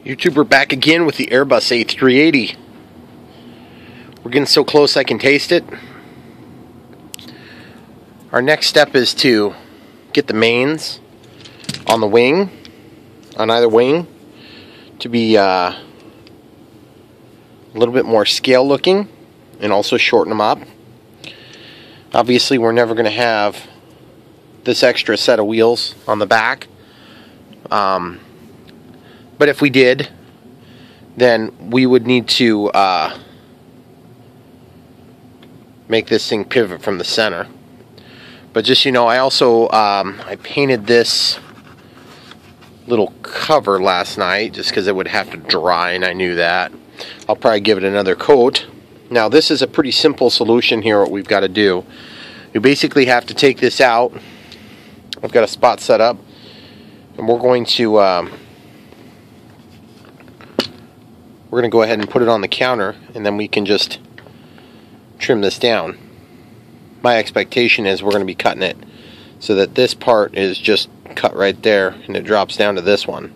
YouTuber back again with the Airbus A380. We're getting so close I can taste it. Our next step is to get the mains on the wing, on either wing, to be a little bit more scale looking and also shorten them up. Obviously we're never going to have this extra set of wheels on the back. But if we did, then we would need to make this thing pivot from the center. But just, you know, I also I painted this little cover last night just because it would have to dry, and I knew that. I'll probably give it another coat. Now this is a pretty simple solution here. What we've got to do, you basically have to take this out. I've got a spot set up, and we're going to go ahead and put it on the counter, and then we can just trim this down. My expectation is we're going to be cutting it so that this part is just cut right there and it drops down to this one.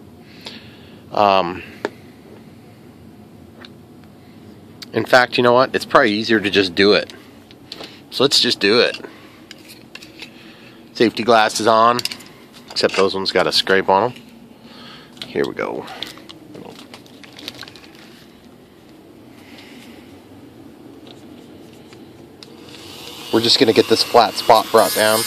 In fact, you know what? It's probably easier to just do it. So let's just do it. Safety glasses on, except those ones got a scrape on them. Here we go. We're just going to get this flat spot brought down.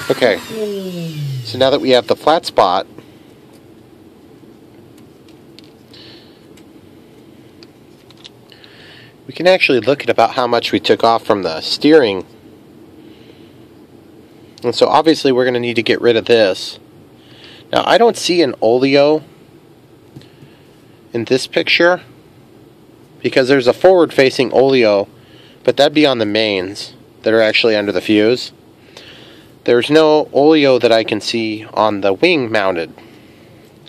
Okay, so now that we have the flat spot, we can actually look at about how much we took off from the steering. And so obviously we're going to need to get rid of this. Now I don't see an oleo in this picture because there's a forward-facing oleo, but that'd be on the mains that are actually under the fuse. There's no oleo that I can see on the wing-mounted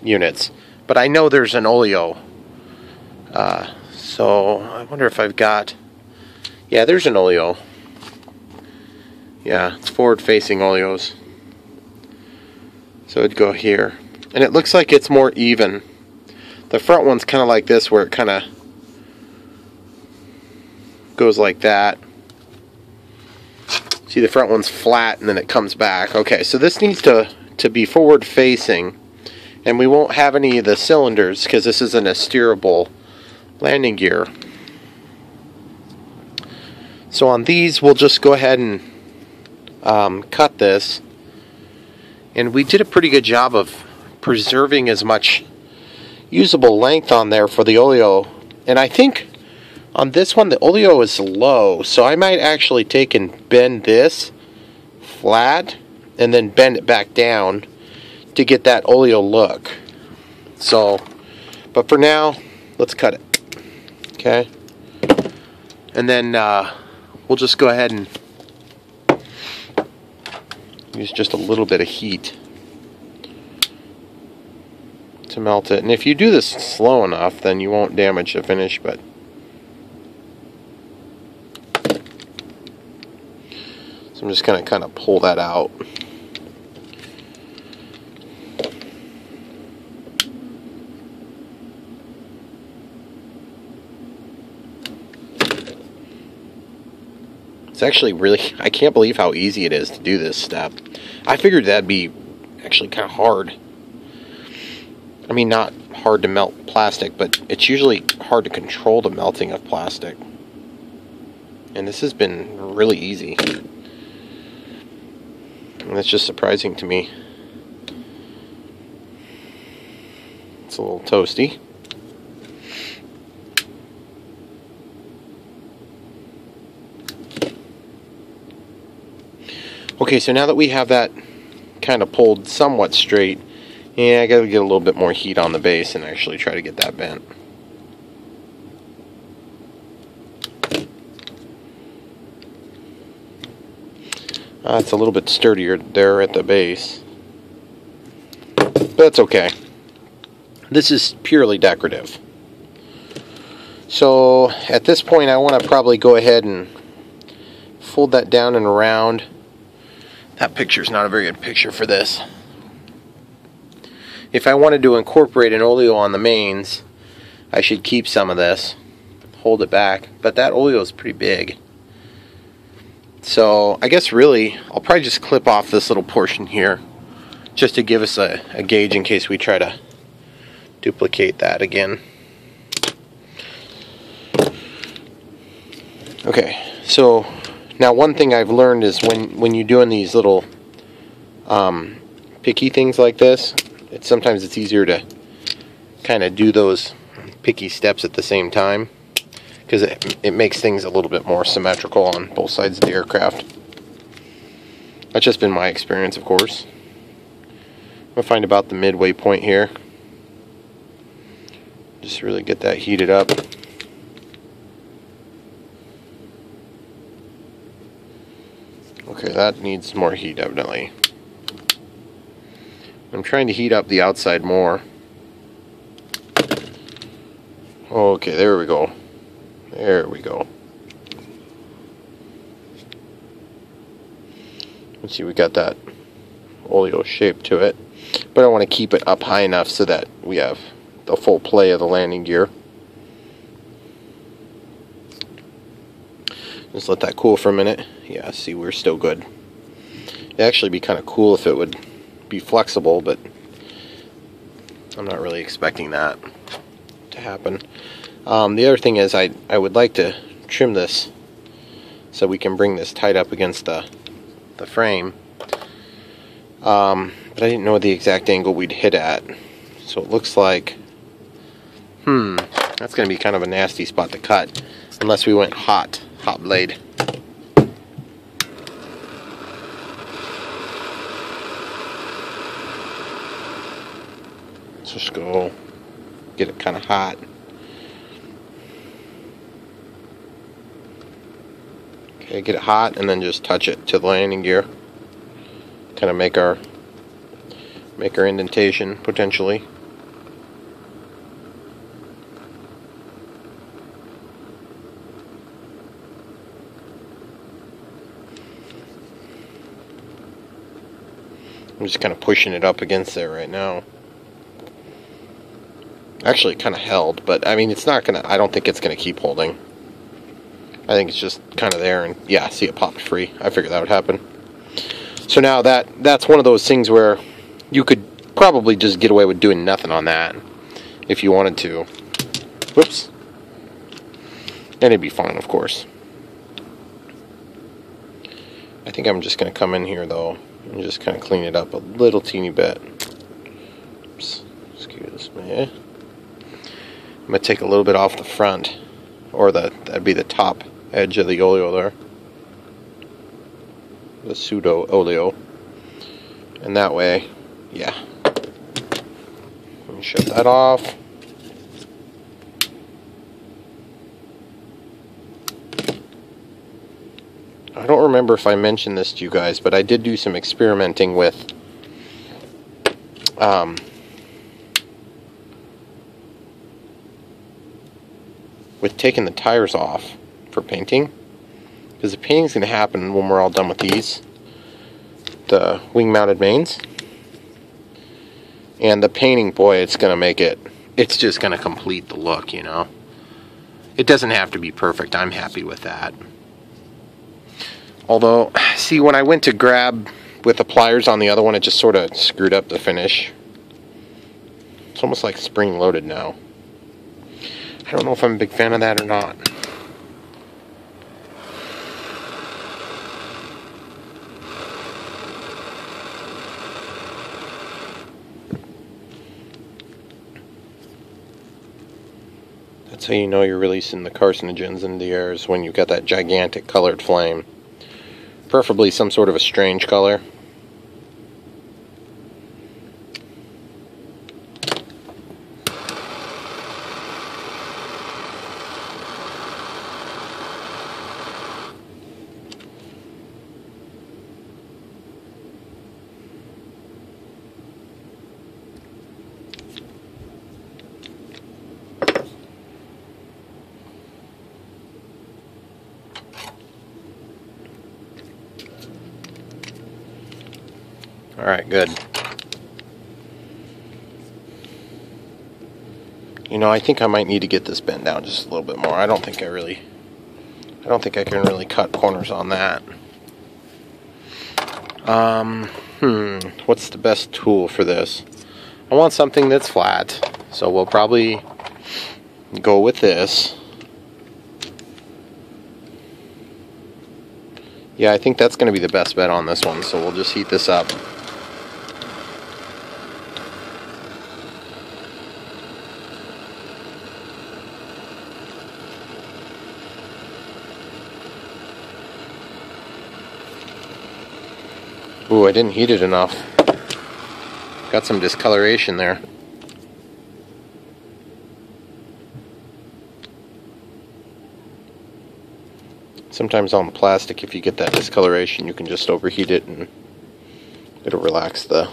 units, but I know there's an oleo. So I wonder if I've got... Yeah, there's an oleo. Yeah, it's forward-facing oleos. So it'd go here. And it looks like it's more even. The front one's kind of like this, where it kind of goes like that. See, the front one's flat and then it comes back. Okay, so this needs to be forward facing, and we won't have any of the cylinders because this isn't a steerable landing gear. So on these we'll just go ahead and cut this, and we did a pretty good job of preserving as much usable length on there for the oleo. And I think on this one, the oleo is low, so I might actually take and bend this flat and then bend it back down to get that oleo look. So, but for now, let's cut it. Okay? And then we'll just go ahead and use just a little bit of heat to melt it. And if you do this slow enough, then you won't damage the finish, but so I'm just going to kind of pull that out. It's actually really, I can't believe how easy it is to do this step. I figured that'd be actually kind of hard. I mean, not hard to melt plastic, but it's usually hard to control the melting of plastic. And this has been really easy. And that's just surprising to me. It's a little toasty. Okay, so now that we have that kind of pulled somewhat straight, yeah, I gotta get a little bit more heat on the base and actually try to get that bent. It's a little bit sturdier there at the base, but that's okay. This is purely decorative. So at this point I want to probably go ahead and fold that down and around. That picture's not a very good picture for this. If I wanted to incorporate an oleo on the mains, I should keep some of this, hold it back, but that oleo is pretty big. So I guess really I'll probably just clip off this little portion here just to give us a gauge in case we try to duplicate that again. Okay, so now one thing I've learned is when you're doing these little picky things like this, sometimes it's easier to kind of do those picky steps at the same time, because it makes things a little bit more symmetrical on both sides of the aircraft. That's just been my experience, of course. I'm going to find about the midway point here. Just really get that heated up. Okay, that needs more heat evidently. I'm trying to heat up the outside more. Okay, there we go. There we go. Let's see, we got that oleo shape to it. But I want to keep it up high enough so that we have the full play of the landing gear. Just let that cool for a minute. Yeah, see, we're still good. It'd actually be kind of cool if it would be flexible, but I'm not really expecting that to happen. The other thing is I would like to trim this so we can bring this tight up against the frame. But I didn't know the exact angle we'd hit at. So it looks like, that's going to be kind of a nasty spot to cut unless we went hot blade. Let's just go get it kind of hot. Okay, get it hot and then just touch it to the landing gear. Kind of make our indentation potentially. I'm just kind of pushing it up against there right now. Actually, it kind of held, but I mean, it's not gonna. I don't think it's gonna keep holding. I think it's just kind of there, and yeah, see, it popped free. I figured that would happen. So now that's one of those things where you could probably just get away with doing nothing on that if you wanted to. Whoops. And it'd be fine, of course. I think I'm just going to come in here, though, and just kind of clean it up a little teeny bit. Oops. Excuse me. I'm going to take a little bit off the front, or that'd be the top edge of the oleo there. The pseudo oleo. And that way, yeah. Let me shut that off. I don't remember if I mentioned this to you guys, but I did do some experimenting with taking the tires off for painting, because the painting's going to happen when we're all done with these, the wing mounted mains. And the painting, boy, it's going to make it, it's just going to complete the look, you know. It doesn't have to be perfect. I'm happy with that. Although, see, when I went to grab with the pliers on the other one, it just sort of screwed up the finish. It's almost like spring-loaded now. I don't know if I'm a big fan of that or not. That's how you know you're releasing the carcinogens into the air, is when you've got that gigantic colored flame. Preferably some sort of a strange color. Alright, good. You know, I think I might need to get this bent down just a little bit more. I don't think I can really cut corners on that. What's the best tool for this? I want something that's flat, so we'll probably go with this. Yeah, I think that's going to be the best bet on this one, so we'll just heat this up. Ooh, I didn't heat it enough. Got some discoloration there. Sometimes on the plastic, if you get that discoloration, you can just overheat it and it'll relax the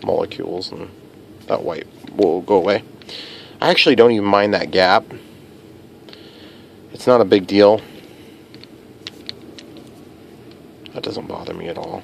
molecules and that white will go away. I actually don't even mind that gap. It's not a big deal. That doesn't bother me at all.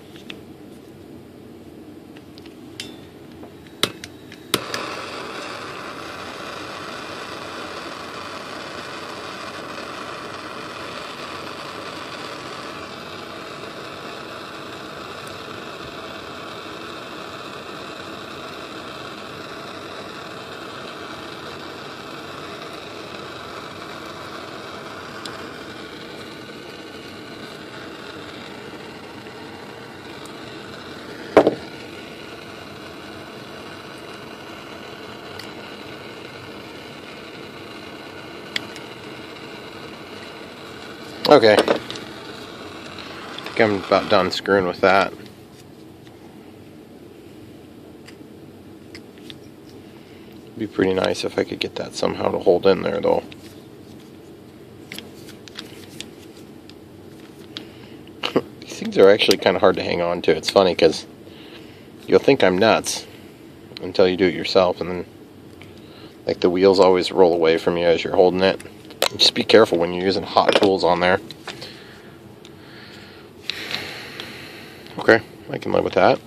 Okay, I think I'm about done screwing with that. It'd be pretty nice if I could get that somehow to hold in there though. These things are actually kind of hard to hang on to. It's funny because you'll think I'm nuts until you do it yourself, and then like the wheels always roll away from you as you're holding it. Just be careful when you're using hot tools on there. Okay, I can live with that.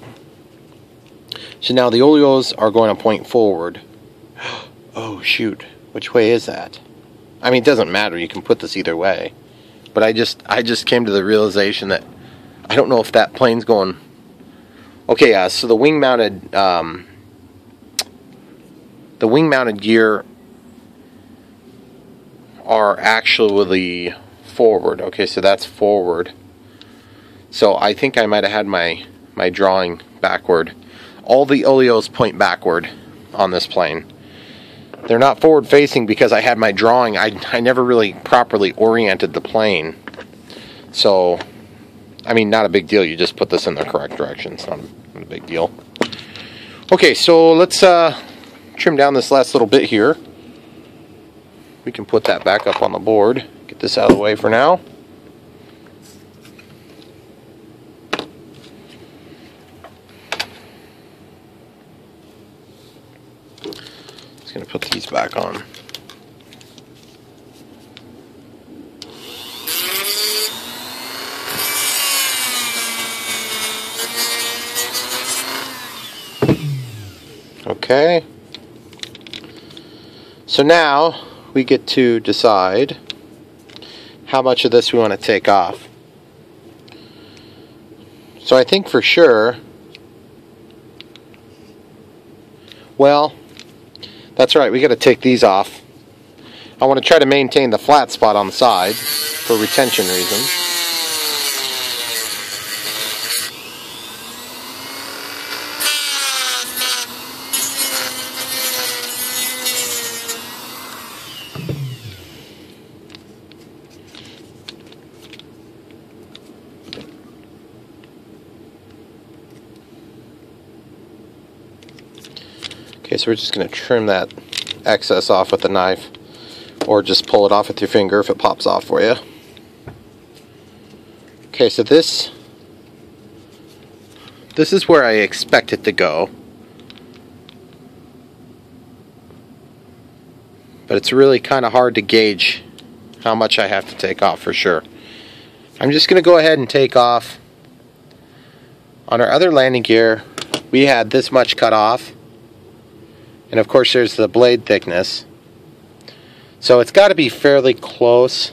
So now the oleos are going to point forward. Oh shoot, which way is that? I mean, it doesn't matter, you can put this either way. But I just came to the realization that I don't know if that plane's going... Okay, so the wing-mounted gear are actually forward. Okay, so that's forward. So I think I might have had my drawing backward. All the oleos point backward on this plane. They're not forward facing because I had my drawing. I never really properly oriented the plane. So, I mean, not a big deal. You just put this in the correct direction. It's not a big deal. Okay, so let's trim down this last little bit here. We can put that back up on the board. Get this out of the way for now. Just going to put these back on. Okay. So now we get to decide how much of this we want to take off. So I think for sure, well, that's right, we got to take these off. I want to try to maintain the flat spot on the side for retention reasons. Okay, so we're just going to trim that excess off with a knife, or just pull it off with your finger if it pops off for you. Okay, so this is where I expect it to go. But it's really kind of hard to gauge how much I have to take off for sure. I'm just going to go ahead and take off on our other landing gear. we had this much cut off. And of course there's the blade thickness. So it's got to be fairly close.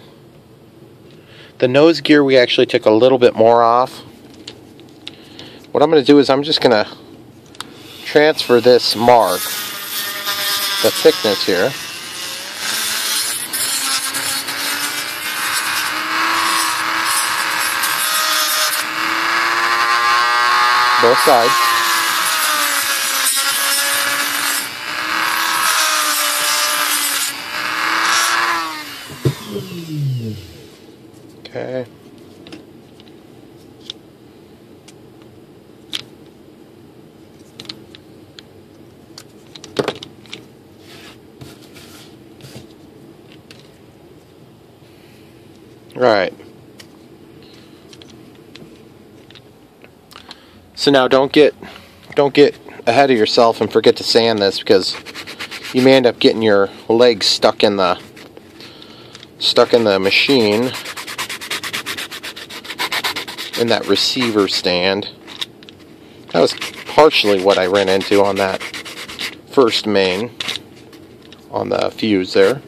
The nose gear we actually took a little bit more off. What I'm going to do is I'm just going to transfer this mark, the thickness here. Both sides. Okay. Right. So now don't get ahead of yourself and forget to sand this, because you may end up getting your legs stuck in the machine in that receiver stand. That was partially what I ran into on that first main on the fuse there.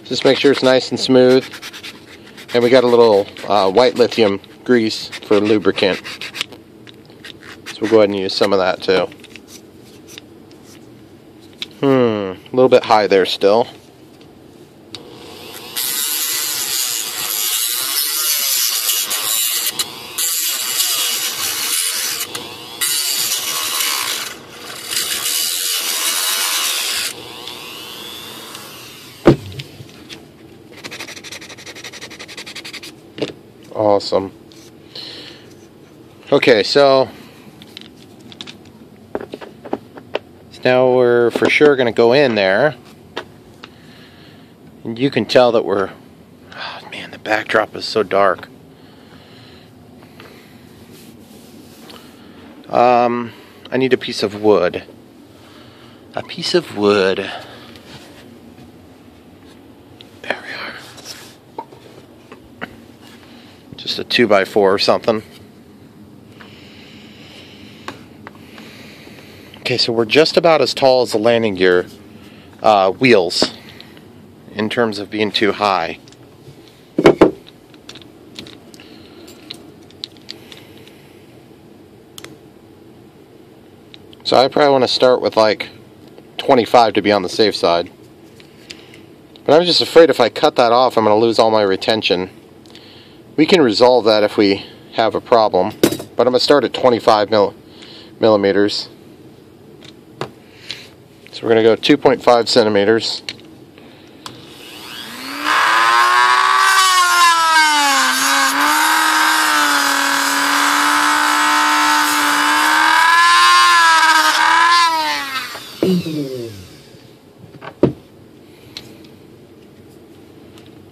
Just make sure it's nice and smooth. And we got a little white lithium grease for lubricant. So we'll go ahead and use some of that too. A little bit high there still. Awesome. Okay, so now we're for sure going to go in there. And you can tell that we're... Oh, man, the backdrop is so dark. I need a piece of wood. A piece of wood. There we are. Just a 2x4 or something. Okay, so we're just about as tall as the landing gear wheels in terms of being too high. So I probably want to start with like 25 to be on the safe side. But I'm just afraid if I cut that off, I'm going to lose all my retention. We can resolve that if we have a problem. But I'm going to start at 25 millimeters. So we're going to go 2.5 centimeters.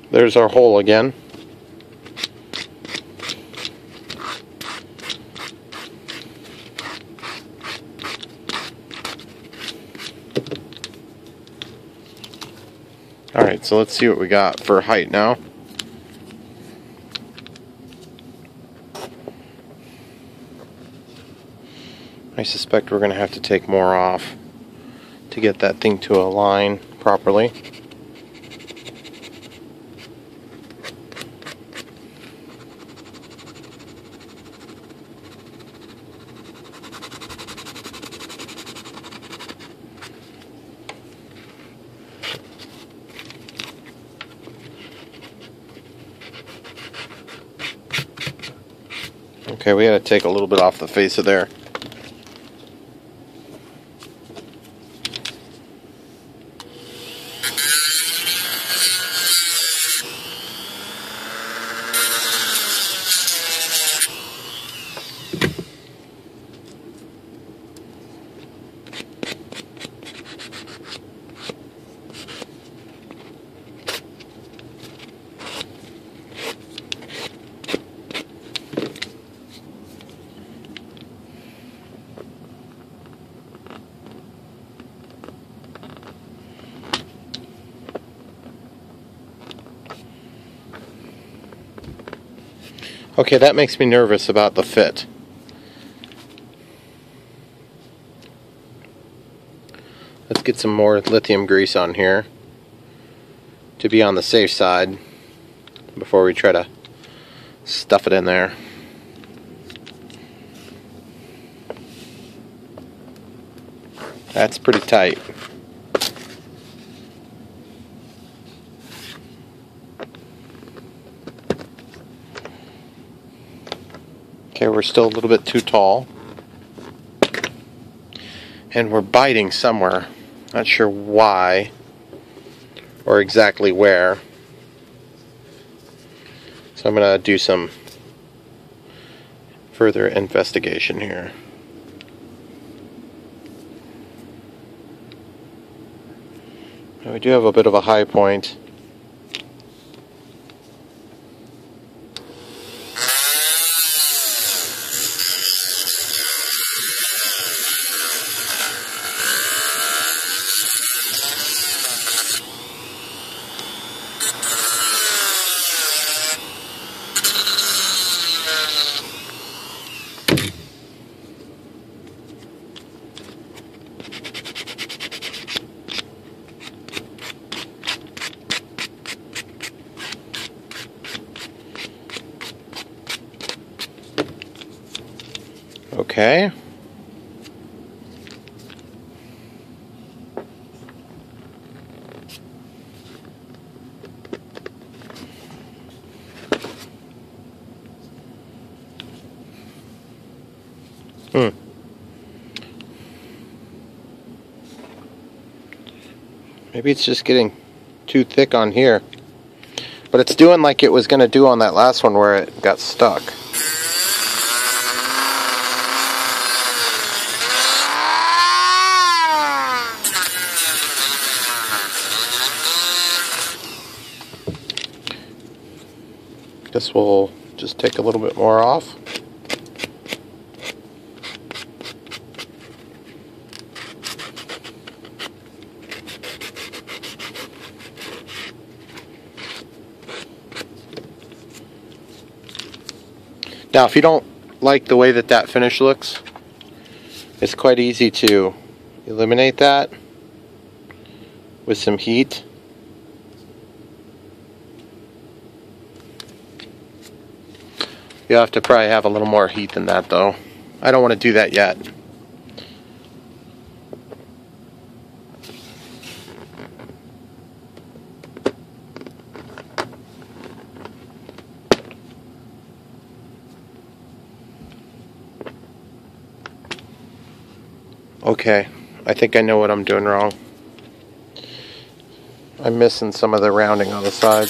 There's our hole again. Alright, so let's see what we got for height now. I suspect we're going to have to take more off to get that thing to align properly. Okay, we gotta take a little bit off the face of there. Okay, that makes me nervous about the fit. get some more lithium grease on here to be on the safe side before we try to stuff it in there. That's pretty tight. Okay, we're still a little bit too tall. And we're biting somewhere. Not sure why or exactly where. So I'm going to do some further investigation here. Now we do have a bit of a high point. Okay. Maybe it's just getting too thick on here. But it's doing like it was going to do on that last one where it got stuck. Guess we'll just take a little bit more off. Now, if you don't like the way that finish looks, it's quite easy to eliminate that with some heat. You'll have to probably have a little more heat than that, though. I don't want to do that yet. Okay, I think I know what I'm doing wrong. I'm missing some of the rounding on the side.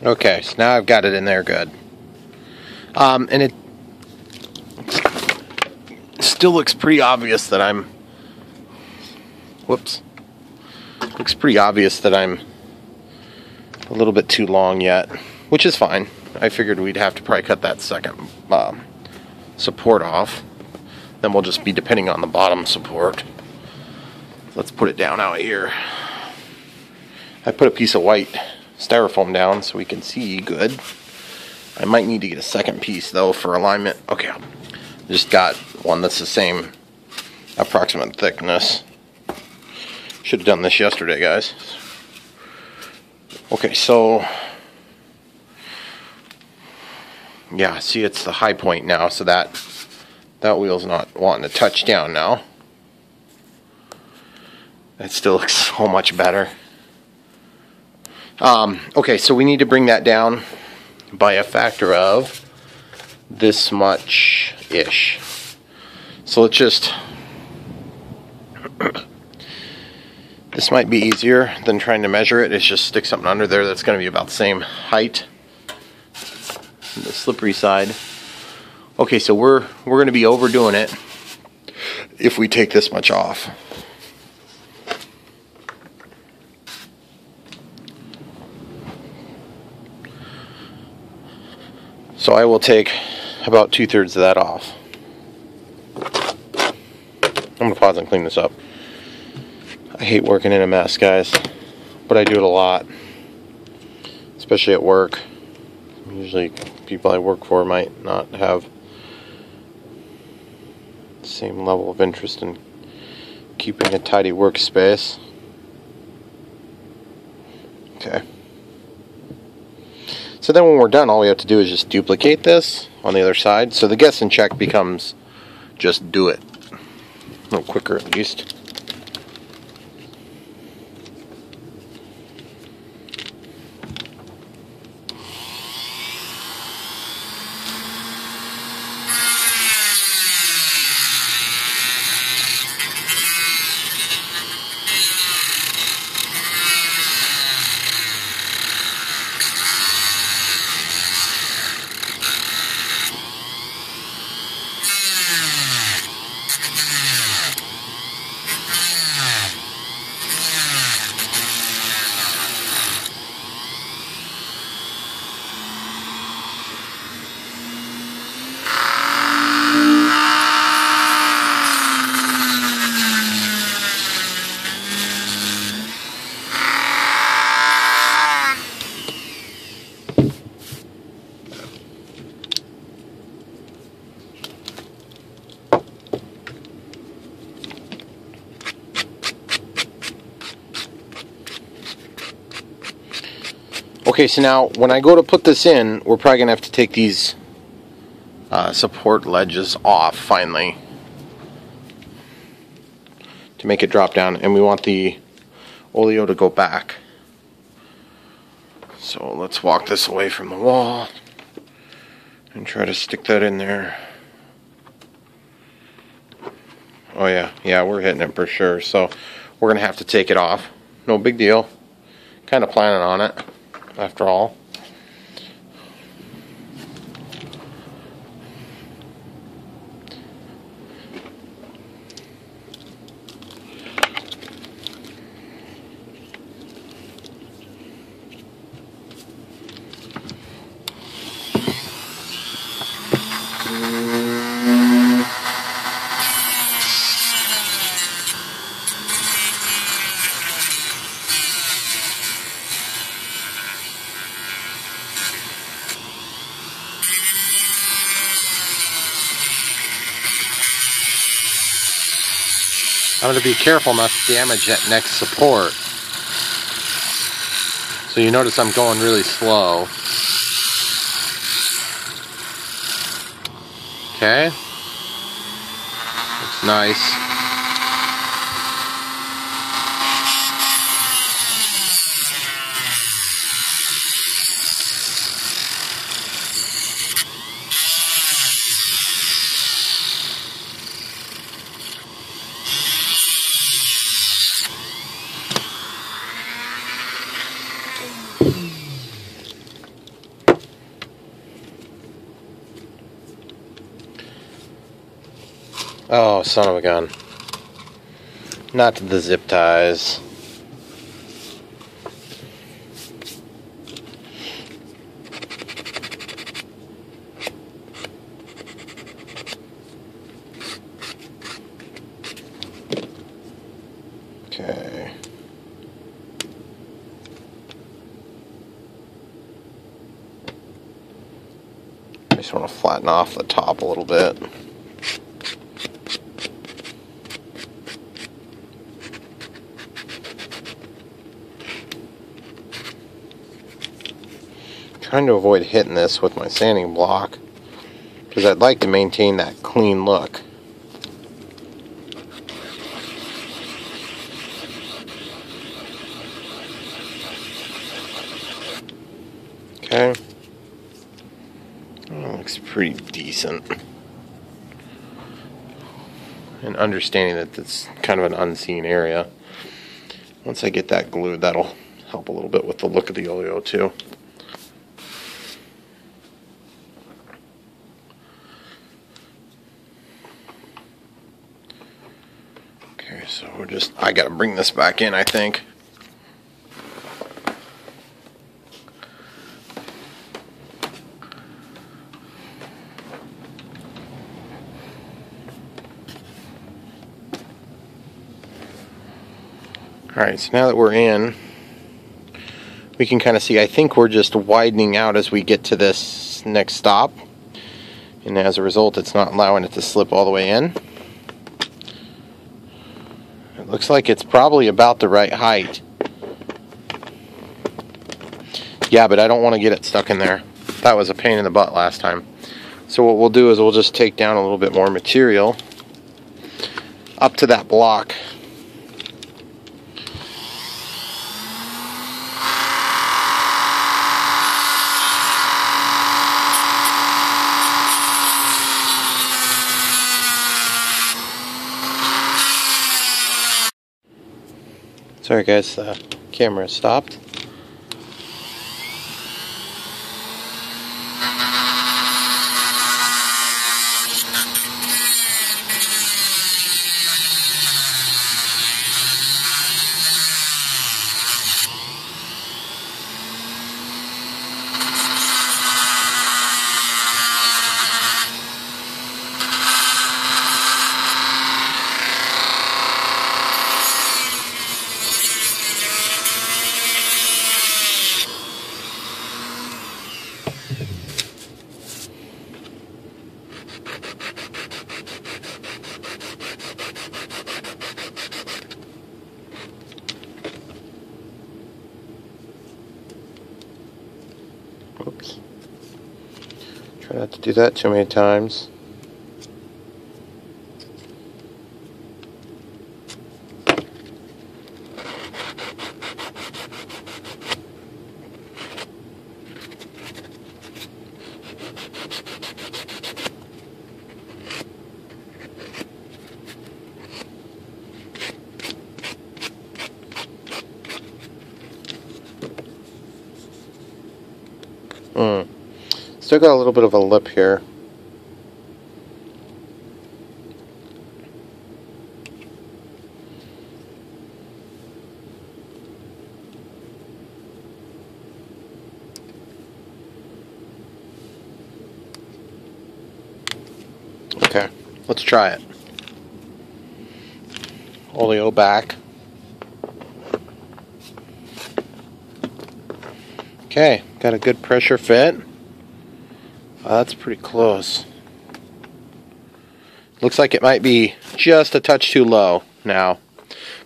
Okay, so now I've got it in there good. And it still looks pretty obvious that I'm... Whoops. Looks pretty obvious that I'm a little bit too long yet, which is fine. I figured we'd have to probably cut that second support off. Then we'll just be depending on the bottom support. Let's put it down out here. I put a piece of white styrofoam down so we can see good. I might need to get a second piece though for alignment. Okay, I just got one that's the same approximate thickness. Should have done this yesterday, guys. Okay, so yeah, see, it's the high point now, so that wheel's not wanting to touch down now. It still looks so much better. Okay, so we need to bring that down by a factor of this much-ish. So let's just... This might be easier than trying to measure it. It's just stick something under there that's going to be about the same height. The slippery side. Okay, so we're going to be overdoing it if we take this much off. So I will take about 2/3 of that off. I'm going to pause and clean this up. I hate working in a mess, guys, but I do it a lot, especially at work. Usually people I work for might not have the same level of interest in keeping a tidy workspace. Okay. So then when we're done, all we have to do is just duplicate this on the other side. So the guess and check becomes just do it. A little quicker at least. Okay, so now when I go to put this in, we're probably going to have to take these support ledges off finally to make it drop down, and we want the oleo to go back. So let's walk this away from the wall and try to stick that in there. Oh yeah, we're hitting it for sure. So we're going to have to take it off. No big deal. Kind of planning on it, after all. I'm going to be careful not to damage that next support. So you notice I'm going really slow. Okay. Looks nice. Oh, son of a gun. Not the zip ties. Okay. I just want to flatten off the top a little bit. Trying to avoid hitting this with my sanding block because I'd like to maintain that clean look. Okay. That looks pretty decent. And understanding that it's kind of an unseen area. Once I get that glued, that'll help a little bit with the look of the oleo too. So I gotta bring this back in, I think. Alright, so now that we're in, we can kind of see, I think we're just widening out as we get to this next stop. And as a result, it's not allowing it to slip all the way in. It looks like it's probably about the right height. Yeah, but I don't want to get it stuck in there. That was a pain in the butt last time. So what we'll do is we'll just take down a little bit more material up to that block. Sorry guys, the camera stopped. Oops. Try not to do that too many times. Still got a little bit of a lip here. Okay, let's try it. Oleo back. Okay, got a good pressure fit. That's pretty close. Looks like it might be just a touch too low now.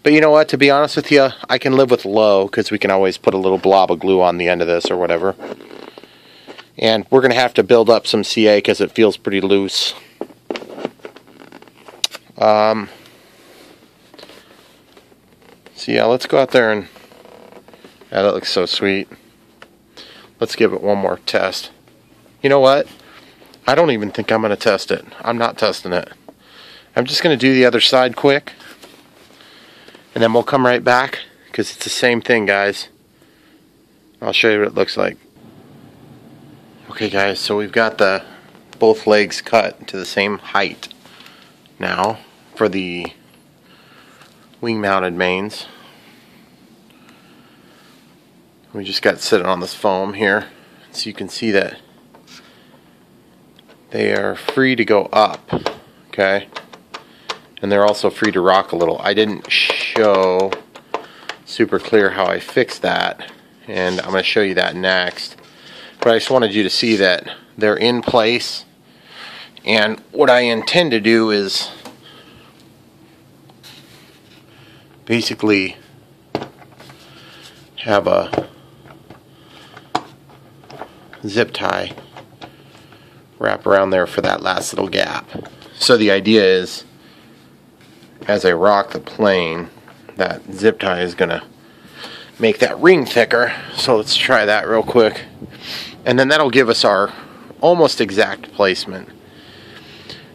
But you know what, to be honest with you, I can live with low because we can always put a little blob of glue on the end of this or whatever. And we're going to have to build up some CA because it feels pretty loose. So yeah, let's go out there and... Yeah, that looks so sweet. Let's give it one more test. You know what? I don't even think I'm going to test it. I'm not testing it. I'm just going to do the other side quick. And then we'll come right back. Because it's the same thing, guys. I'll show you what it looks like. Okay, guys. So we've got both legs cut to the same height now for the wing-mounted mains. We just got it sitting on this foam here. So you can see that they are free to go up, okay? And they're also free to rock a little. I didn't show super clear how I fixed that, and I'm going to show you that next. But I just wanted you to see that they're in place, and what I intend to do is basically have a zip tie wrap around there for that last little gap. So the idea is, as I rock the plane, that zip tie is going to make that ring thicker. So let's try that real quick. And then that'll give us our almost exact placement.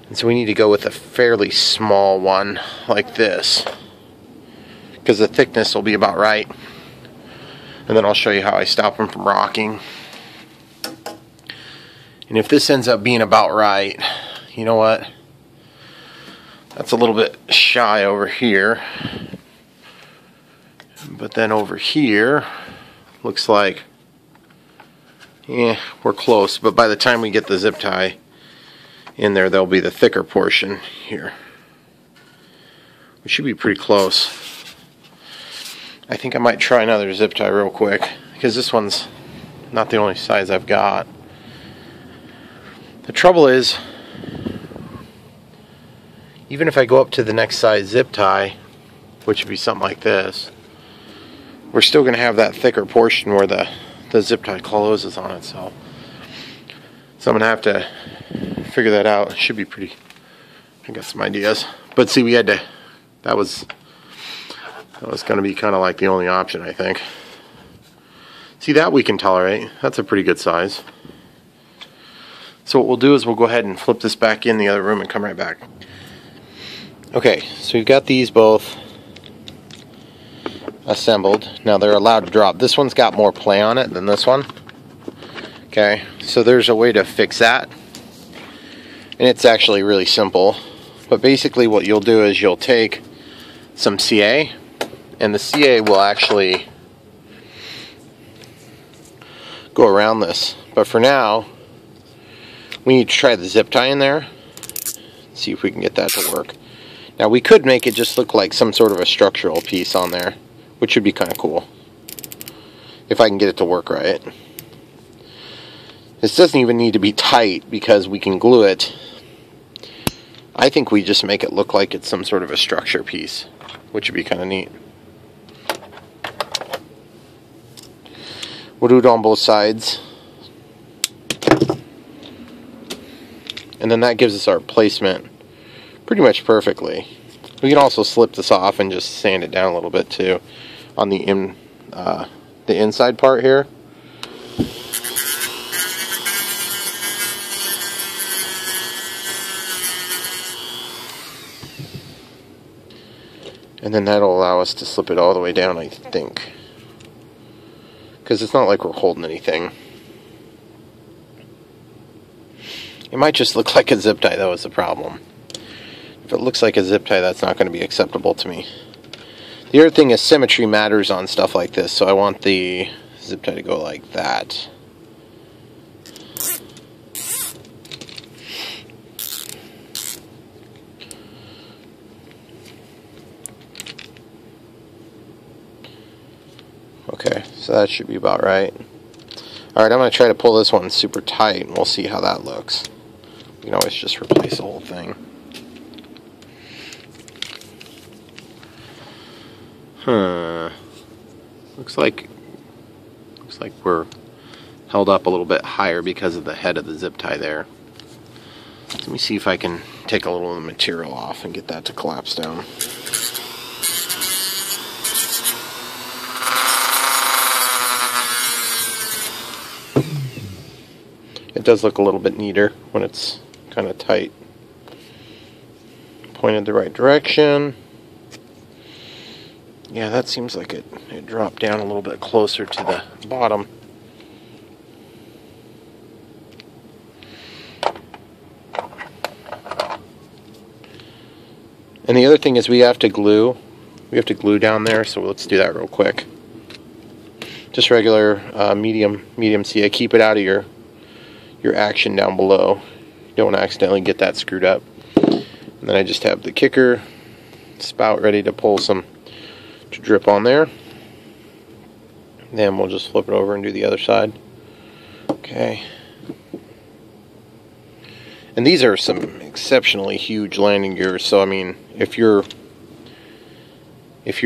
And so we need to go with a fairly small one like this, because the thickness will be about right. And then I'll show you how I stop them from rocking. And if this ends up being about right, you know what? That's a little bit shy over here. But then over here, looks like, yeah, we're close. But by the time we get the zip tie in there, there'll be the thicker portion here. We should be pretty close. I think I might try another zip tie real quick, because this one's not the only size I've got. The trouble is, even if I go up to the next size zip tie, which would be something like this, we're still going to have that thicker portion where the zip tie closes on itself. So I'm going to have to figure that out. It should be pretty, I got some ideas. But see, we had to, that was going to be kind of like the only option, I think. See, that we can tolerate. That's a pretty good size. So what we'll do is we'll go ahead and flip this back in the other room and come right back. Okay, so we've got these both assembled. Now they're allowed to drop. This one's got more play on it than this one. Okay, so there's a way to fix that. And it's actually really simple. But basically what you'll do is you'll take some CA, and the CA will actually go around this. But for now, we need to try the zip tie in there. See if we can get that to work. Now we could make it just look like some sort of a structural piece on there, which would be kind of cool, if I can get it to work right. This doesn't even need to be tight because we can glue it. I think we just make it look like it's some sort of a structure piece, which would be kind of neat. We'll do it on both sides. And then that gives us our placement pretty much perfectly. We can also slip this off and just sand it down a little bit too on the inside part here. And then that'll allow us to slip it all the way down, I think. Because it's not like we're holding anything. It might just look like a zip tie, that was the problem. If it looks like a zip tie, that's not going to be acceptable to me. The other thing is symmetry matters on stuff like this, so I want the zip tie to go like that. Okay, so that should be about right. Alright, I'm going to try to pull this one super tight, and we'll see how that looks. We can always just replace the whole thing. Looks like we're held up a little bit higher because of the head of the zip tie there. Let me see if I can take a little of the material off and get that to collapse down. It does look a little bit neater when it's kind of tight. Pointed the right direction. Yeah, that seems like it dropped down a little bit closer to the bottom. And the other thing is we have to glue down there, so let's do that real quick. Just regular medium CA. Keep it out of your action down below. You don't want to accidentally get that screwed up. And then I just have the kicker spout ready to pull some to drip on there. Then we'll just flip it over and do the other side. Okay. And these are some exceptionally huge landing gears, so I mean, if you're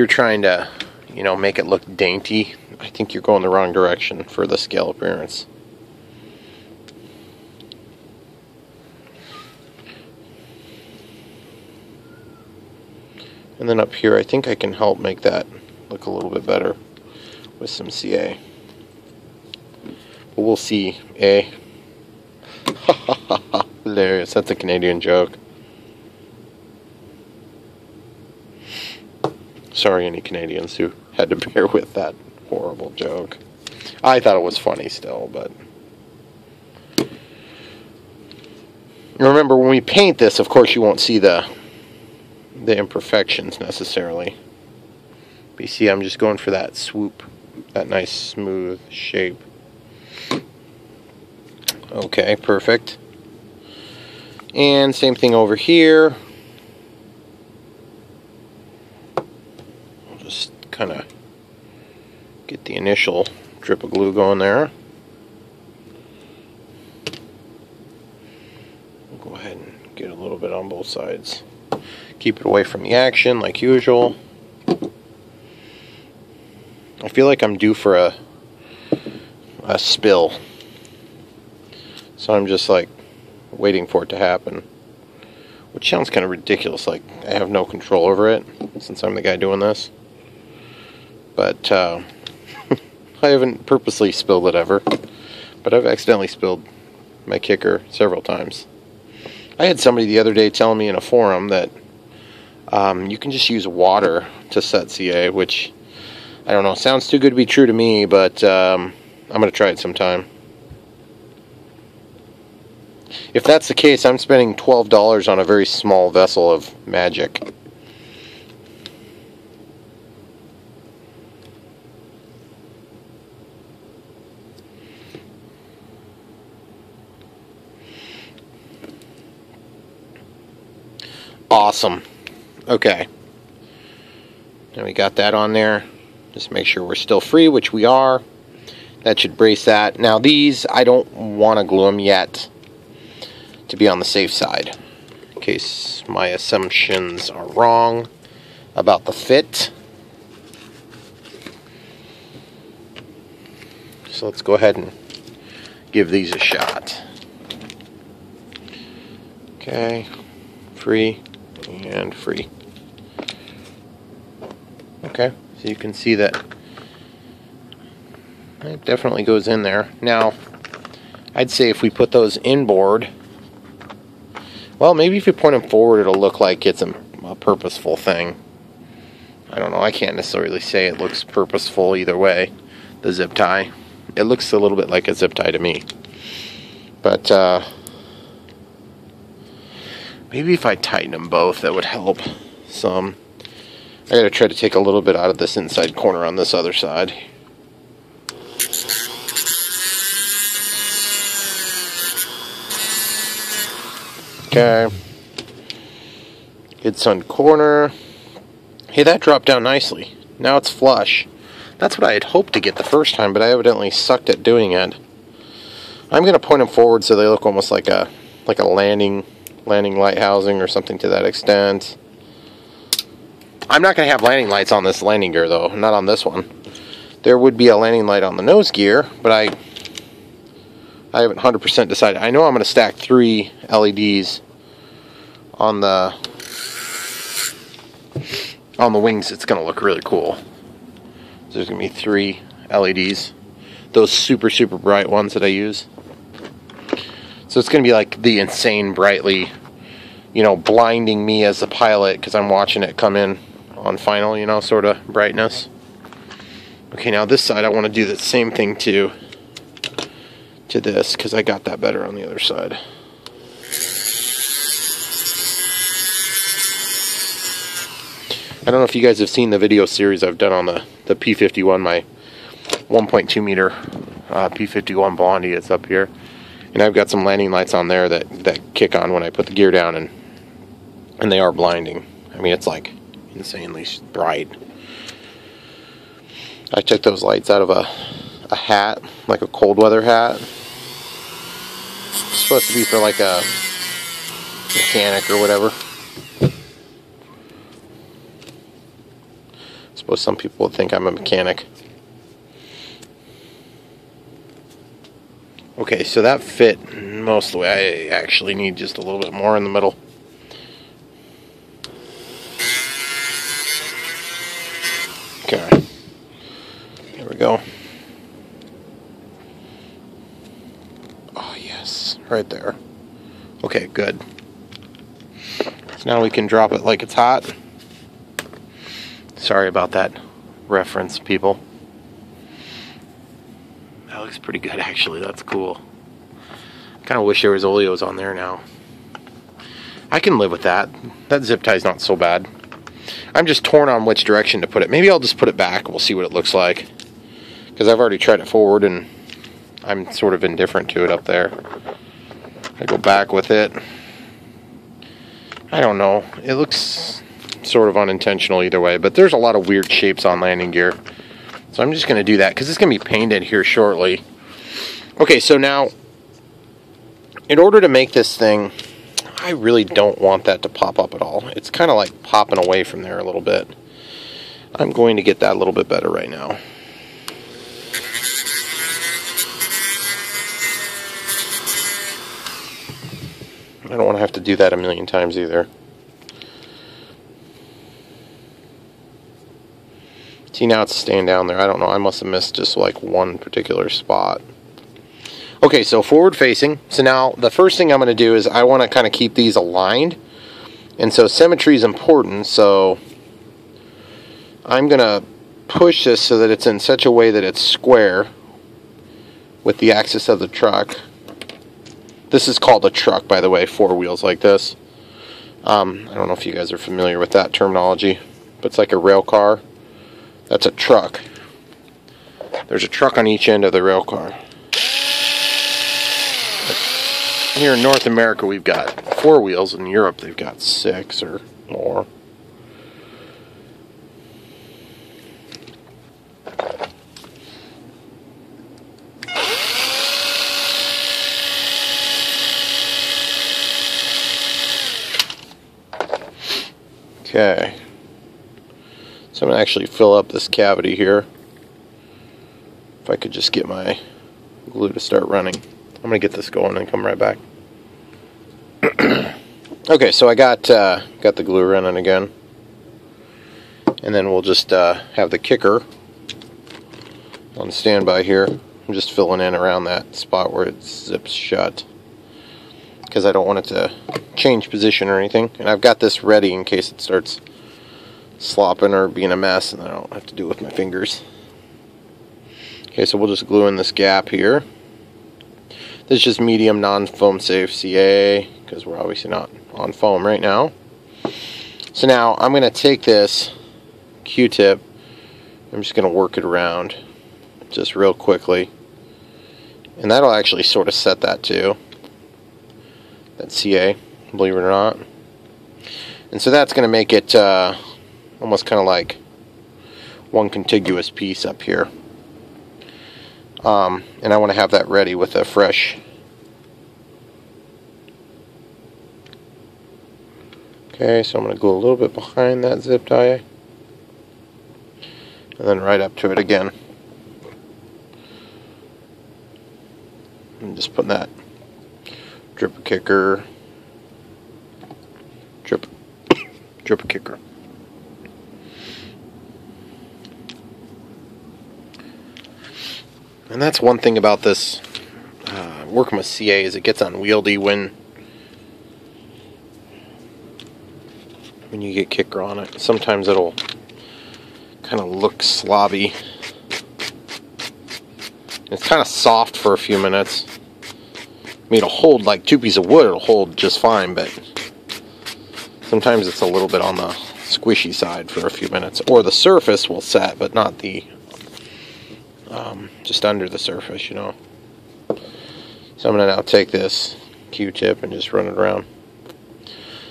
trying to, you know, make it look dainty, I think you're going the wrong direction for the scale appearance. And then up here, I think I can help make that look a little bit better with some CA. But we'll see. Hilarious. That's a Canadian joke. Sorry, any Canadians who had to bear with that horrible joke. I thought it was funny still, but... Remember, when we paint this, of course, you won't see the the imperfections necessarily. But you see, I'm just going for that swoop, that nice smooth shape. Okay, perfect. And same thing over here. I'll just kind of get the initial drip of glue going there. We'll go ahead and get a little bit on both sides. Keep it away from the action like usual. I feel like I'm due for a spill. So I'm just like waiting for it to happen. Which sounds kind of ridiculous, like I have no control over it since I'm the guy doing this. But I haven't purposely spilled it ever. But I've accidentally spilled my kicker several times. I had somebody the other day telling me in a forum that you can just use water to set CA, which, I don't know, sounds too good to be true to me, but I'm going to try it sometime. If that's the case, I'm spending $12 on a very small vessel of magic. Awesome. Okay. Now we got that on there. Just make sure we're still free, which we are. That should brace that. Now these, I don't want to glue them yet, to be on the safe side, in case my assumptions are wrong about the fit. So let's go ahead and give these a shot. Okay, free and free. Okay, so you can see that it definitely goes in there. Now, I'd say if we put those inboard, well, maybe if you point them forward, it'll look like it's a purposeful thing. I don't know. I can't necessarily say it looks purposeful either way. The zip tie. It looks a little bit like a zip tie to me. But maybe if I tighten them both, that would help some. I gotta try to take a little bit out of this inside corner on this other side. Okay. Good sun corner. Hey, that dropped down nicely. Now it's flush. That's what I had hoped to get the first time, but I evidently sucked at doing it. I'm going to point them forward so they look almost like a landing light housing or something to that extent. I'm not going to have landing lights on this landing gear though, not on this one. There would be a landing light on the nose gear, but I haven't 100% decided. I know I'm going to stack 3 LEDs on the wings. It's going to look really cool. So there's going to be 3 LEDs. Those super bright ones that I use. So it's going to be like the insane brightly, you know, blinding me as a pilot because I'm watching it come in on final, you know, sort of brightness. Okay, now this side I want to do the same thing to this because I got that better on the other side. I don't know if you guys have seen the video series I've done on the P51, my 1.2 meter P51 Blondie. It's up here. And I've got some landing lights on there that kick on when I put the gear down, and they are blinding. I mean, it's like insanely bright. I took those lights out of a hat, like a cold weather hat. It's supposed to be for like a mechanic or whatever. I suppose some people would think I'm a mechanic. Okay, so that fit most of the way. I actually need just a little bit more in the middle. Okay. There we go. Oh, yes. Right there. Okay, good. So now we can drop it like it's hot. Sorry about that reference, people. That looks pretty good, actually. That's cool. Kind of wish there was oleos on there now. I can live with that. That zip tie's not so bad. I'm just torn on which direction to put it. Maybe I'll just put it back. We'll see what it looks like. Because I've already tried it forward and I'm sort of indifferent to it up there. I go back with it. I don't know. It looks sort of unintentional either way, but there's a lot of weird shapes on landing gear. So I'm just going to do that because it's going to be painted here shortly. Okay, so now, in order to make this thing, I really don't want that to pop up at all. It's kind of like popping away from there a little bit. I'm going to get that a little bit better right now. I don't want to have to do that a million times either. See, now it's staying down there. I don't know. I must have missed just like one particular spot. Okay, so forward facing. So now the first thing I'm going to do is I want to kind of keep these aligned. And so symmetry is important. So I'm going to push this so that it's in such a way that it's square with the axis of the truck. This is called a truck, by the way, 4 wheels like this. I don't know if you guys are familiar with that terminology, but it's like a rail car. That's a truck. There's a truck on each end of the rail car. Here in North America, we've got 4 wheels. In Europe, they've got 6 or more. Okay, so I'm going to actually fill up this cavity here. If I could just get my glue to start running. I'm going to get this going and come right back. Okay, so I got the glue running again. And then we'll just have the kicker on standby here. I'm just filling in around that spot where it zips shut, because I don't want it to change position or anything. And I've got this ready in case it starts slopping or being a mess and I don't have to do it with my fingers. Okay, so we'll just glue in this gap here. This is just medium non-foam safe CA, because we're obviously not on foam right now. So now I'm going to take this Q-tip, I'm just going to work it around just real quickly. And that'll actually sort of set that too. That CA, believe it or not. And so that's going to make it almost kind of like one contiguous piece up here. And I want to have that ready with a fresh. Okay, so I'm going to go a little bit behind that zip tie. And then right up to it again. I'm just putting that drip a kicker, drip a kicker. And that's one thing about this working with CA is it gets unwieldy when you get kicker on it. Sometimes it'll kind of look slobby. It's kind of soft for a few minutes. I mean, it'll hold like 2 pieces of wood, it'll hold just fine, but sometimes it's a little bit on the squishy side for a few minutes. Or the surface will set, but not the, just under the surface, you know. So I'm going to now take this Q-tip and just run it around.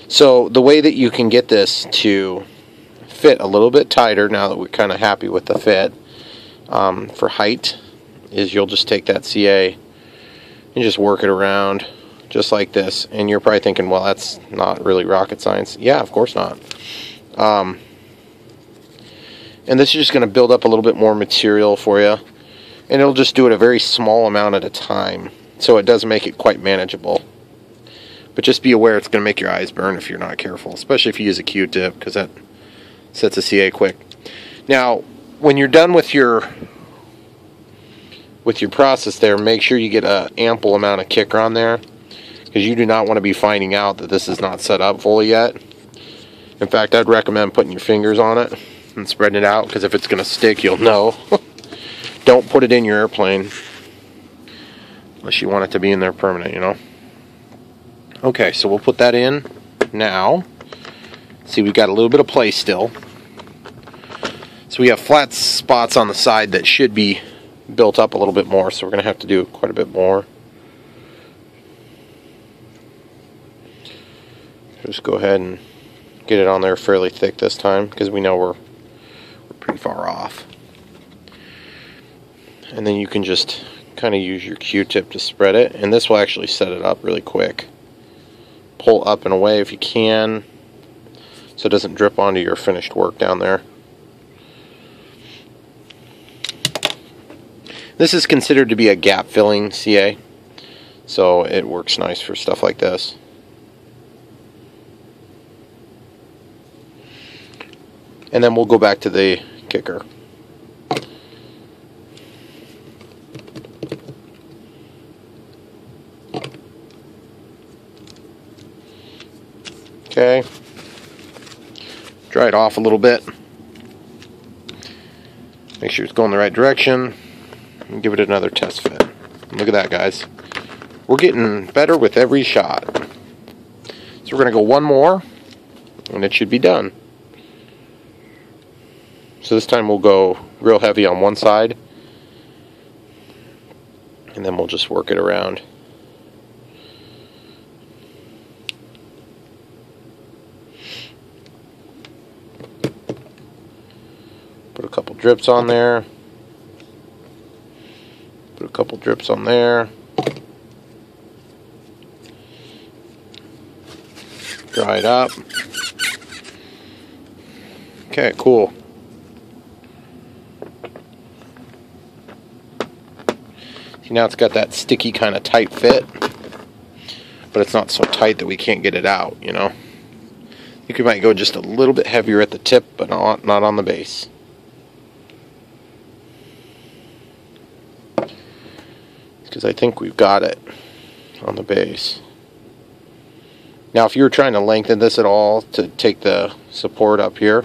So the way that you can get this to fit a little bit tighter, now that we're kind of happy with the fit, for height, is you'll just take that CA and just work it around just like this. And you're probably thinking, well, that's not really rocket science. Yeah, of course not. And this is just going to build up a little bit more material for you. And it'll just do it a very small amount at a time. So it does make it quite manageable. But just be aware it's going to make your eyes burn if you're not careful. Especially if you use a Q-tip, because that sets a CA quick. Now, when you're done with your process there, make sure you get an ample amount of kicker on there, because you do not want to be finding out that this is not set up fully yet. In fact, I'd recommend putting your fingers on it and spreading it out, because if it's going to stick, you'll know. Don't put it in your airplane unless you want it to be in there permanent, you know. Okay, so we'll put that in now, see, we've got a little bit of play still. So we have flat spots on the side that should be built up a little bit more, so we're going to have to do quite a bit more. Just go ahead and get it on there fairly thick this time, because we know we're pretty far off. And then you can just kind of use your Q-tip to spread it, and this will actually set it up really quick. Pull up and away if you can, so it doesn't drip onto your finished work down there. This is considered to be a gap filling CA, so it works nice for stuff like this. And then we'll go back to the kicker. Okay. Dry it off a little bit. Make sure it's going the right direction. And give it another test fit. Look at that, guys. We're getting better with every shot. So we're going to go one more, and it should be done. So this time we'll go real heavy on one side, and then we'll just work it around. Put a couple drips on there. Put a couple drips on there. Dry it up. Okay, cool. See, now it's got that sticky kind of tight fit, but it's not so tight that we can't get it out, you know. I think we might go just a little bit heavier at the tip, but not on the base. Because I think we've got it on the base. Now, if you were trying to lengthen this at all to take the support up here,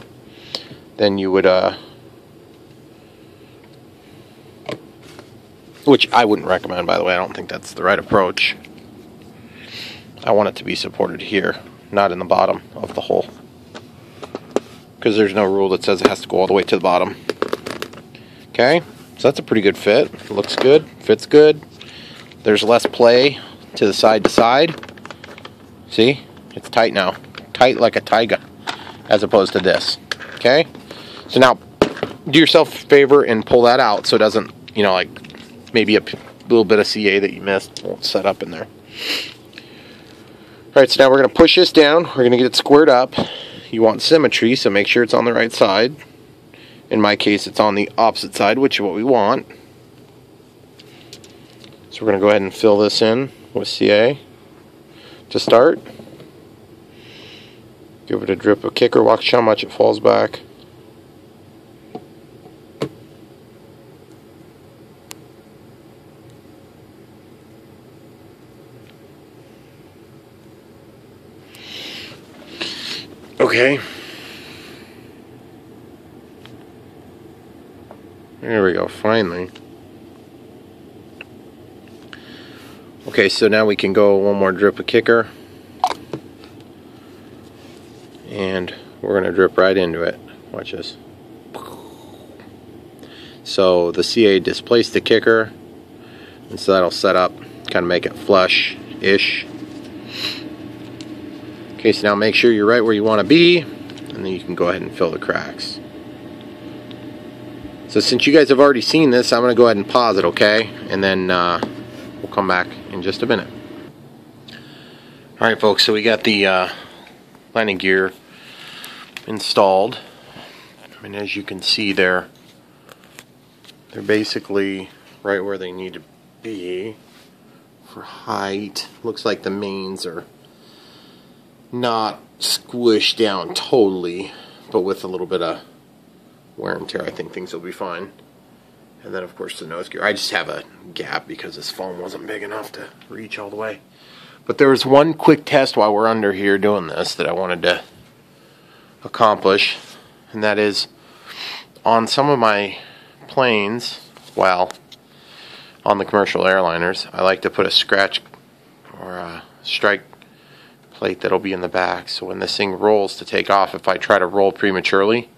then you would, which I wouldn't recommend, by the way. I don't think that's the right approach. I want it to be supported here, not in the bottom of the hole, because there's no rule that says it has to go all the way to the bottom. Okay, so that's a pretty good fit. Looks good, fits good. There's less play to the side to side. See? It's tight now. Tight like a tiger, as opposed to this. Okay? So now, do yourself a favor and pull that out so it doesn't, you know, like maybe a little bit of CA that you missed won't set up in there. Alright, so now we're going to push this down. We're going to get it squared up. You want symmetry, so make sure it's on the right side. In my case, it's on the opposite side, which is what we want. So we're going to go ahead and fill this in with CA to start. Give it a drip of kicker. Watch how much it falls back. Okay. There we go, finally. Okay, so now we can go one more drip of kicker. And we're going to drip right into it. Watch this. So the CA displaced the kicker, and so that'll set up, kind of make it flush-ish. Okay, so now make sure you're right where you want to be, and then you can go ahead and fill the cracks. So since you guys have already seen this, I'm going to go ahead and pause it, okay? And then we'll come back in just a minute. Alright folks, so we got the landing gear installed. And as you can see they're basically right where they need to be for height. Looks like the mains are not squished down totally, but with a little bit of wear and tear I think things will be fine. And then of course the nose gear. I just have a gap because this foam wasn't big enough to reach all the way. But there was one quick test while we're under here doing this that I wanted to accomplish, and that is on some of my planes, well, on the commercial airliners, I like to put a scratch or a strike plate that'll be in the back. So when this thing rolls to take off, if I try to roll prematurely